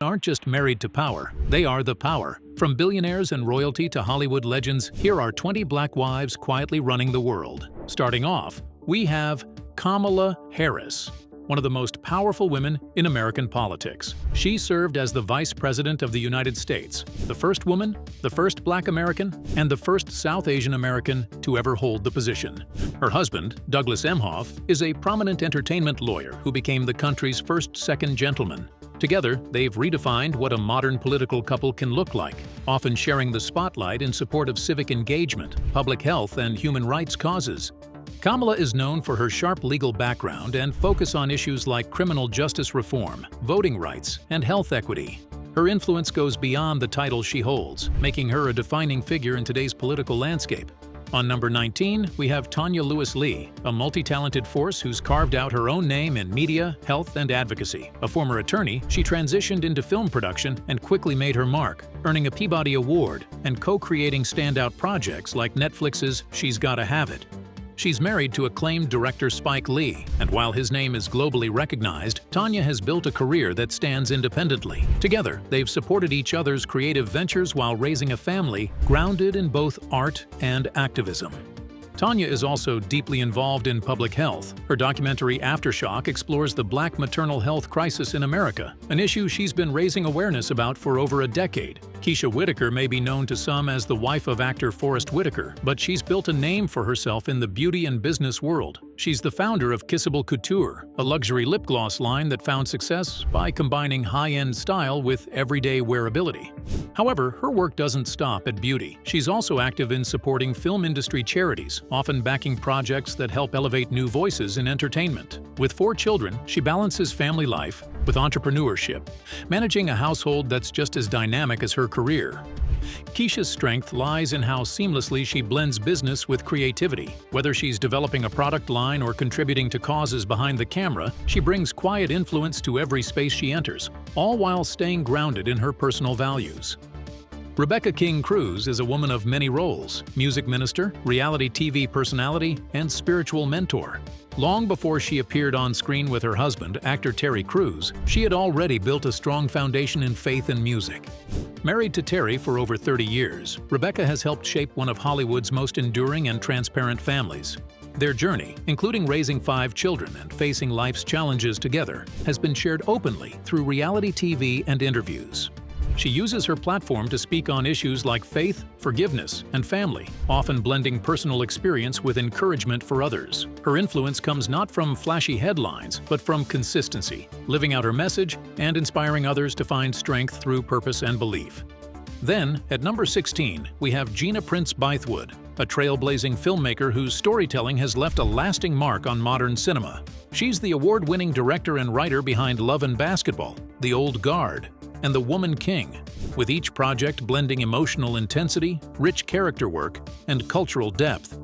aren't just married to power, they are the power. From billionaires and royalty to Hollywood legends, here are 20 black wives quietly running the world. Starting off, we have Kamala Harris, one of the most powerful women in American politics. She served as the Vice President of the United States, the first woman, the first Black American, and the first South Asian American to ever hold the position. Her husband, Douglas Emhoff, is a prominent entertainment lawyer who became the country's first second gentleman. Together, they've redefined what a modern political couple can look like, often sharing the spotlight in support of civic engagement, public health, and human rights causes. Kamala is known for her sharp legal background and focus on issues like criminal justice reform, voting rights, and health equity. Her influence goes beyond the title she holds, making her a defining figure in today's political landscape. On number 19, we have Tanya Lewis-Lee, a multi-talented force who's carved out her own name in media, health, and advocacy. A former attorney, she transitioned into film production and quickly made her mark, earning a Peabody Award and co-creating standout projects like Netflix's She's Gotta Have It. She's married to acclaimed director Spike Lee, and while his name is globally recognized, Tanya has built a career that stands independently. Together, they've supported each other's creative ventures while raising a family grounded in both art and activism. Tanya is also deeply involved in public health. Her documentary Aftershock explores the Black maternal health crisis in America, an issue she's been raising awareness about for over a decade. Keisha Whitaker may be known to some as the wife of actor Forrest Whitaker, but she's built a name for herself in the beauty and business world. She's the founder of Kissable Couture, a luxury lip gloss line that found success by combining high-end style with everyday wearability. However, her work doesn't stop at beauty. She's also active in supporting film industry charities, often backing projects that help elevate new voices in entertainment. With 4 children, she balances family life with entrepreneurship, managing a household that's just as dynamic as her career. Keisha's strength lies in how seamlessly she blends business with creativity. Whether she's developing a product line or contributing to causes behind the camera, she brings quiet influence to every space she enters, all while staying grounded in her personal values. Rebecca King Cruz is a woman of many roles: music minister, reality TV personality, and spiritual mentor. Long before she appeared on screen with her husband, actor Terry Crews, she had already built a strong foundation in faith and music. Married to Terry for over 30 years, Rebecca has helped shape one of Hollywood's most enduring and transparent families. Their journey, including raising 5 children and facing life's challenges together, has been shared openly through reality TV and interviews. She uses her platform to speak on issues like faith, forgiveness, and family, often blending personal experience with encouragement for others. Her influence comes not from flashy headlines, but from consistency, living out her message and inspiring others to find strength through purpose and belief. Then, at number 16, we have Gina Prince Bythewood, a trailblazing filmmaker whose storytelling has left a lasting mark on modern cinema. She's the award-winning director and writer behind Love and Basketball, The Old Guard, and The Woman King, with each project blending emotional intensity, rich character work, and cultural depth.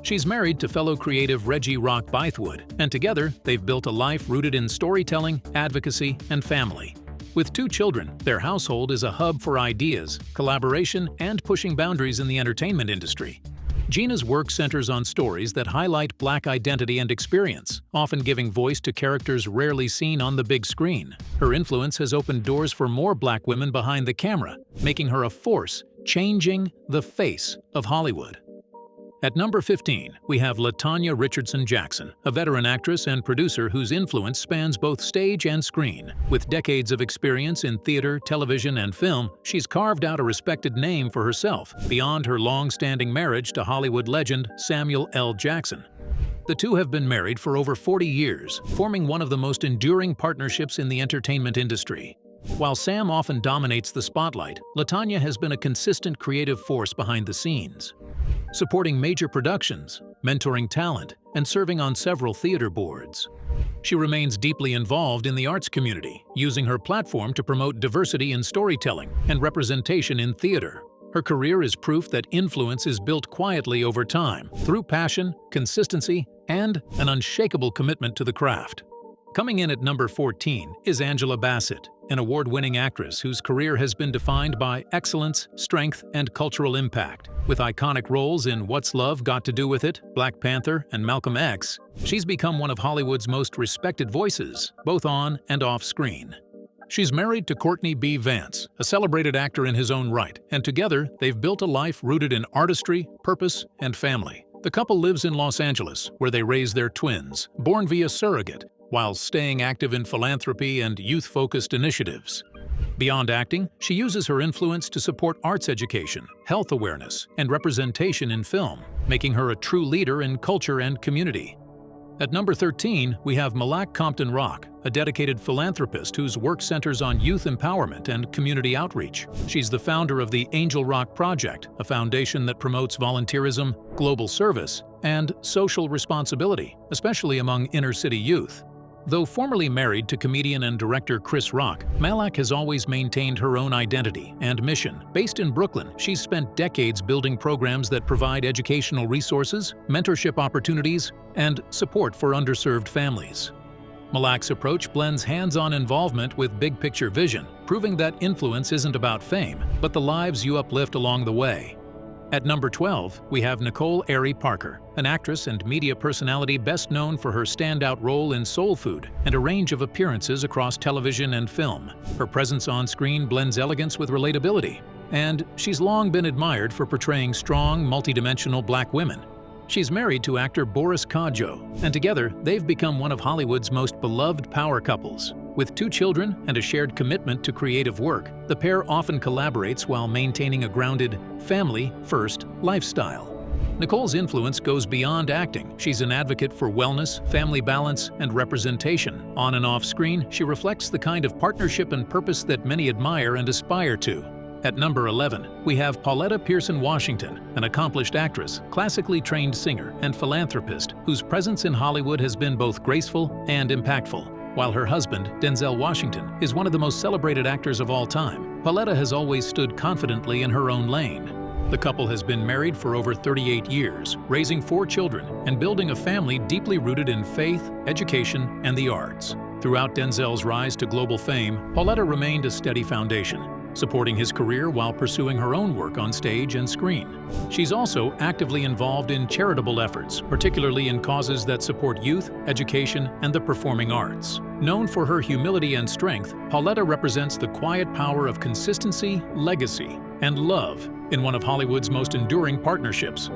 She's married to fellow creative Reggie Rock Bythewood, and together they've built a life rooted in storytelling, advocacy, and family. With 2 children, their household is a hub for ideas, collaboration, and pushing boundaries in the entertainment industry. Gina's work centers on stories that highlight Black identity and experience, often giving voice to characters rarely seen on the big screen. Her influence has opened doors for more Black women behind the camera, making her a force changing the face of Hollywood. At number 15, we have LaTanya Richardson Jackson, a veteran actress and producer whose influence spans both stage and screen. With decades of experience in theater, television, and film, she's carved out a respected name for herself beyond her long-standing marriage to Hollywood legend Samuel L. Jackson. The two have been married for over 40 years, forming one of the most enduring partnerships in the entertainment industry. While Sam often dominates the spotlight, LaTanya has been a consistent creative force behind the scenes, supporting major productions, mentoring talent, and serving on several theater boards. She remains deeply involved in the arts community, using her platform to promote diversity in storytelling and representation in theater. Her career is proof that influence is built quietly over time, through passion, consistency, and an unshakable commitment to the craft. Coming in at number 14 is Angela Bassett, an award-winning actress whose career has been defined by excellence, strength, and cultural impact. With iconic roles in What's Love Got to Do With It, Black Panther, and Malcolm X, she's become one of Hollywood's most respected voices, both on and off screen. She's married to Courtney B. Vance, a celebrated actor in his own right, and together they've built a life rooted in artistry, purpose, and family. The couple lives in Los Angeles, where they raise their twins, born via surrogate, while staying active in philanthropy and youth-focused initiatives. Beyond acting, she uses her influence to support arts education, health awareness, and representation in film, making her a true leader in culture and community. At number 13, we have Malak Compton Rock, a dedicated philanthropist whose work centers on youth empowerment and community outreach. She's the founder of the Angel Rock Project, a foundation that promotes volunteerism, global service, and social responsibility, especially among inner-city youth. Though formerly married to comedian and director Chris Rock, Malak has always maintained her own identity and mission. Based in Brooklyn, she's spent decades building programs that provide educational resources, mentorship opportunities, and support for underserved families. Malak's approach blends hands-on involvement with big-picture vision, proving that influence isn't about fame, but the lives you uplift along the way. At number 12, we have Nicole Ari Parker, an actress and media personality best known for her standout role in Soul Food and a range of appearances across television and film. Her presence on screen blends elegance with relatability, and she's long been admired for portraying strong, multidimensional Black women. She's married to actor Boris Kodjoe, and together they've become one of Hollywood's most beloved power couples. With 2 children and a shared commitment to creative work, the pair often collaborates while maintaining a grounded, family-first lifestyle. Nicole's influence goes beyond acting. She's an advocate for wellness, family balance, and representation. On and off screen, she reflects the kind of partnership and purpose that many admire and aspire to. At number 11, we have Pauletta Pearson Washington, an accomplished actress, classically trained singer, and philanthropist whose presence in Hollywood has been both graceful and impactful. While her husband, Denzel Washington, is one of the most celebrated actors of all time, Pauletta has always stood confidently in her own lane. The couple has been married for over 38 years, raising 4 children and building a family deeply rooted in faith, education, and the arts. Throughout Denzel's rise to global fame, Pauletta remained a steady foundation, supporting his career while pursuing her own work on stage and screen. She's also actively involved in charitable efforts, particularly in causes that support youth, education, and the performing arts. Known for her humility and strength, Pauletta represents the quiet power of consistency, legacy, and love in one of Hollywood's most enduring partnerships.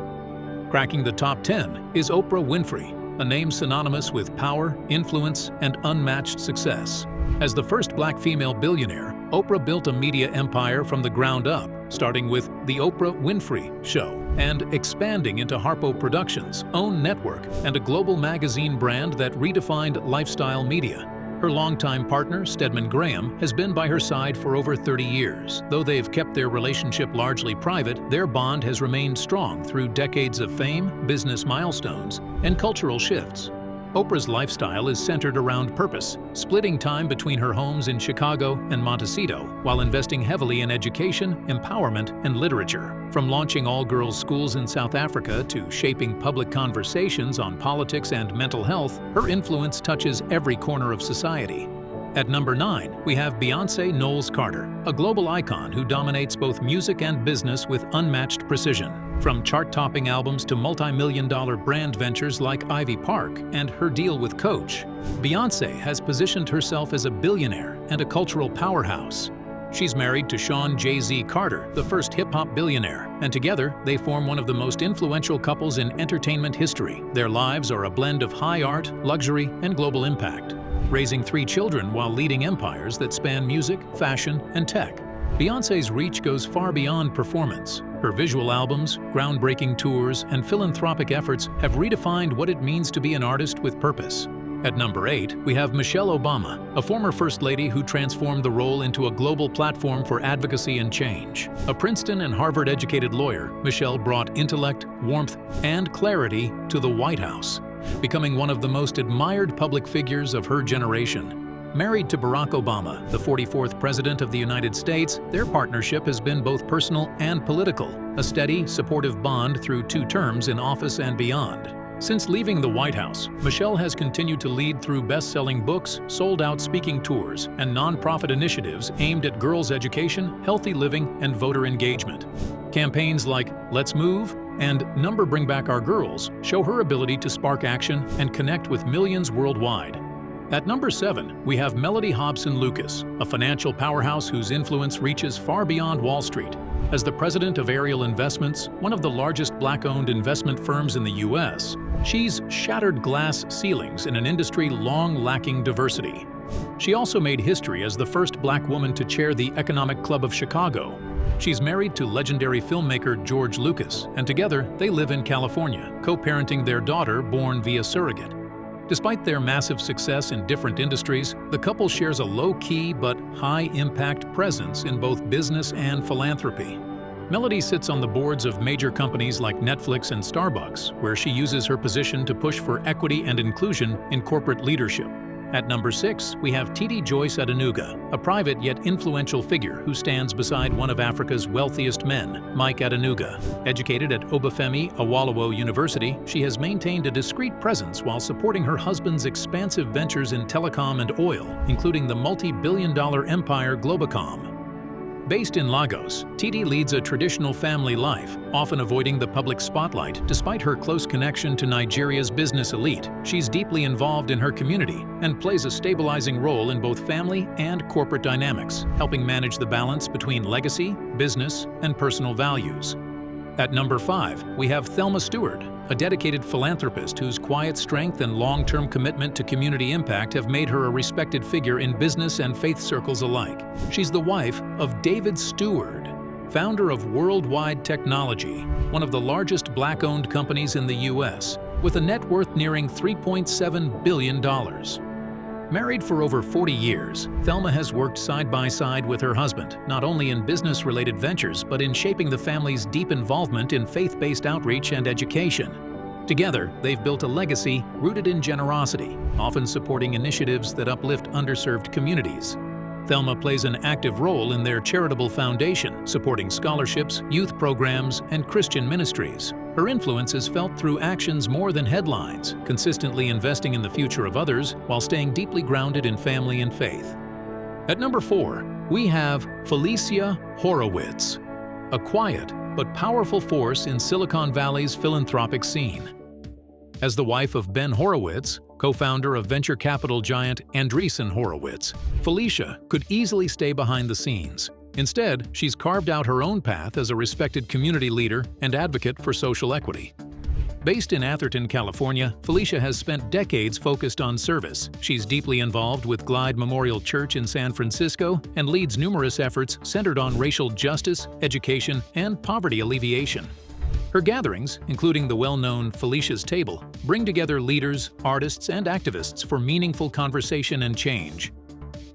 Cracking the top 10 is Oprah Winfrey, a name synonymous with power, influence, and unmatched success. As the first Black female billionaire, Oprah built a media empire from the ground up, starting with The Oprah Winfrey Show and expanding into Harpo Productions' own network and a global magazine brand that redefined lifestyle media. Her longtime partner, Stedman Graham, has been by her side for over 30 years. Though they've kept their relationship largely private, their bond has remained strong through decades of fame, business milestones, and cultural shifts. Oprah's lifestyle is centered around purpose, splitting time between her homes in Chicago and Montecito while investing heavily in education, empowerment, and literature. From launching all-girls schools in South Africa to shaping public conversations on politics and mental health, her influence touches every corner of society. At number 9, we have Beyoncé Knowles Carter, a global icon who dominates both music and business with unmatched precision. From chart-topping albums to multi-million-dollar brand ventures like Ivy Park and her deal with Coach, Beyoncé has positioned herself as a billionaire and a cultural powerhouse. She's married to Sean Jay-Z Carter, the first hip-hop billionaire, and together they form one of the most influential couples in entertainment history. Their lives are a blend of high art, luxury, and global impact, raising 3 children while leading empires that span music, fashion, and tech. Beyoncé's reach goes far beyond performance. Her visual albums, groundbreaking tours, and philanthropic efforts have redefined what it means to be an artist with purpose. At number 8, we have Michelle Obama, a former First Lady who transformed the role into a global platform for advocacy and change. A Princeton and Harvard-educated lawyer, Michelle brought intellect, warmth, and clarity to the White House, becoming one of the most admired public figures of her generation. Married to Barack Obama, the 44th President of the United States, their partnership has been both personal and political, a steady, supportive bond through 2 terms in office and beyond. Since leaving the White House, Michelle has continued to lead through best-selling books, sold-out speaking tours, and nonprofit initiatives aimed at girls' education, healthy living, and voter engagement. Campaigns like Let's Move and Number Bring Back Our Girls show her ability to spark action and connect with millions worldwide. At number 7, we have Melody Hobson Lucas, a financial powerhouse whose influence reaches far beyond Wall Street. As the president of Ariel Investments, one of the largest Black-owned investment firms in the U.S., she's shattered glass ceilings in an industry long lacking diversity. She also made history as the first Black woman to chair the Economic Club of Chicago. She's married to legendary filmmaker George Lucas, and together they live in California, co-parenting their daughter born via surrogate. Despite their massive success in different industries, the couple shares a low-key but high-impact presence in both business and philanthropy. Melody sits on the boards of major companies like Netflix and Starbucks, where she uses her position to push for equity and inclusion in corporate leadership. At number 6, we have Titi Joyce Adenuga, a private yet influential figure who stands beside one of Africa's wealthiest men, Mike Adenuga. Educated at Obafemi Awolowo University, she has maintained a discreet presence while supporting her husband's expansive ventures in telecom and oil, including the multi-billion-dollar empire Globacom. Based in Lagos, Titi leads a traditional family life, often avoiding the public spotlight. Despite her close connection to Nigeria's business elite, she's deeply involved in her community and plays a stabilizing role in both family and corporate dynamics, helping manage the balance between legacy, business, and personal values. At number 5, we have Thelma Stewart, a dedicated philanthropist whose quiet strength and long-term commitment to community impact have made her a respected figure in business and faith circles alike. She's the wife of David Stewart, founder of Worldwide Technology, one of the largest Black-owned companies in the U.S., with a net worth nearing $3.7 billion. Married for over 40 years, Thelma has worked side by side with her husband, not only in business-related ventures, but in shaping the family's deep involvement in faith-based outreach and education. Together, they've built a legacy rooted in generosity, often supporting initiatives that uplift underserved communities. Thelma plays an active role in their charitable foundation, supporting scholarships, youth programs, and Christian ministries. Her influence is felt through actions more than headlines, consistently investing in the future of others while staying deeply grounded in family and faith. At number 4, we have Felicia Horowitz, a quiet but powerful force in Silicon Valley's philanthropic scene. As the wife of Ben Horowitz, co-founder of venture capital giant Andreessen Horowitz, Felicia could easily stay behind the scenes. Instead, she's carved out her own path as a respected community leader and advocate for social equity. Based in Atherton, California, Felicia has spent decades focused on service. She's deeply involved with Glide Memorial Church in San Francisco and leads numerous efforts centered on racial justice, education, and poverty alleviation. Her gatherings, including the well-known Felicia's Table, bring together leaders, artists, and activists for meaningful conversation and change.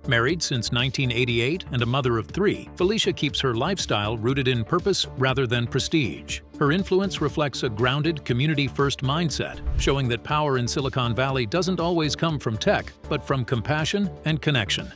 Married since 1988 and a mother of 3, Felicia keeps her lifestyle rooted in purpose rather than prestige. Her influence reflects a grounded, community-first mindset, showing that power in Silicon Valley doesn't always come from tech, but from compassion and connection.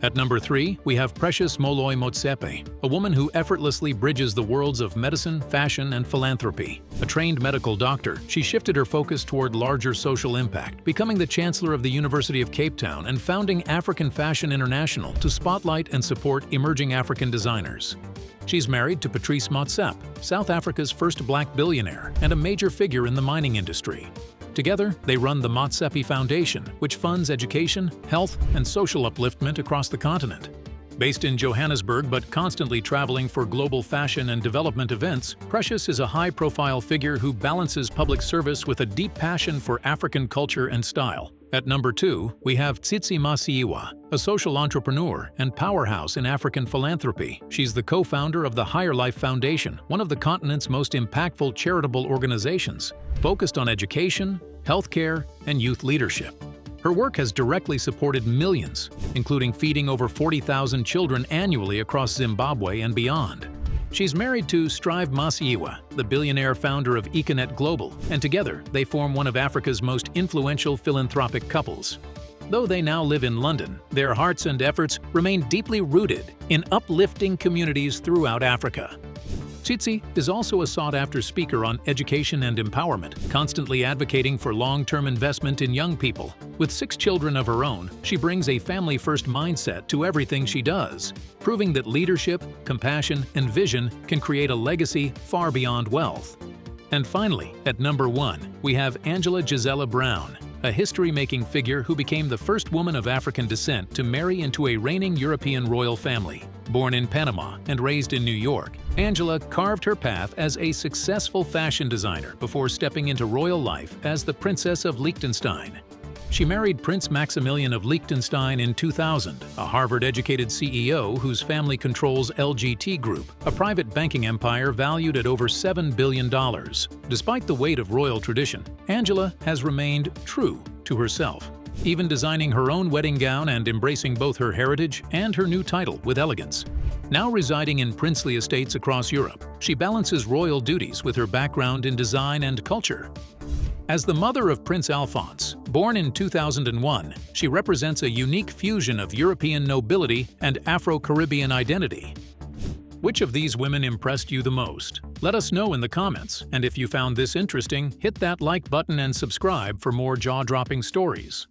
At number 3, we have Precious Moloi Motsepe, a woman who effortlessly bridges the worlds of medicine, fashion, and philanthropy. A trained medical doctor, she shifted her focus toward larger social impact, becoming the Chancellor of the University of Cape Town and founding African Fashion International to spotlight and support emerging African designers. She's married to Patrice Motsepe, South Africa's first Black billionaire and a major figure in the mining industry. Together, they run the Motsepe Foundation, which funds education, health, and social upliftment across the continent. Based in Johannesburg but constantly traveling for global fashion and development events, Precious is a high-profile figure who balances public service with a deep passion for African culture and style. At number 2, we have Tsitsi Masiyiwa, a social entrepreneur and powerhouse in African philanthropy. She's the co-founder of the Higher Life Foundation, one of the continent's most impactful charitable organizations, focused on education, healthcare, and youth leadership. Her work has directly supported millions, including feeding over 40,000 children annually across Zimbabwe and beyond. She's married to Strive Masiyiwa, the billionaire founder of Econet Global, and together they form one of Africa's most influential philanthropic couples. Though they now live in London, their hearts and efforts remain deeply rooted in uplifting communities throughout Africa. Tsitsi is also a sought-after speaker on education and empowerment, constantly advocating for long-term investment in young people. With 6 children of her own, she brings a family-first mindset to everything she does, proving that leadership, compassion, and vision can create a legacy far beyond wealth. And finally, at number 1, we have Angela Gisela Brown, a history-making figure who became the first woman of African descent to marry into a reigning European royal family. Born in Panama and raised in New York, Angela carved her path as a successful fashion designer before stepping into royal life as the Princess of Liechtenstein. She married Prince Maximilian of Liechtenstein in 2000, a Harvard-educated CEO whose family controls LGT Group, a private banking empire valued at over $7 billion. Despite the weight of royal tradition, Angela has remained true to herself, even designing her own wedding gown and embracing both her heritage and her new title with elegance. Now residing in princely estates across Europe, she balances royal duties with her background in design and culture. As the mother of Prince Alphonse, born in 2001, she represents a unique fusion of European nobility and Afro-Caribbean identity. Which of these women impressed you the most? Let us know in the comments, and if you found this interesting, hit that like button and subscribe for more jaw-dropping stories.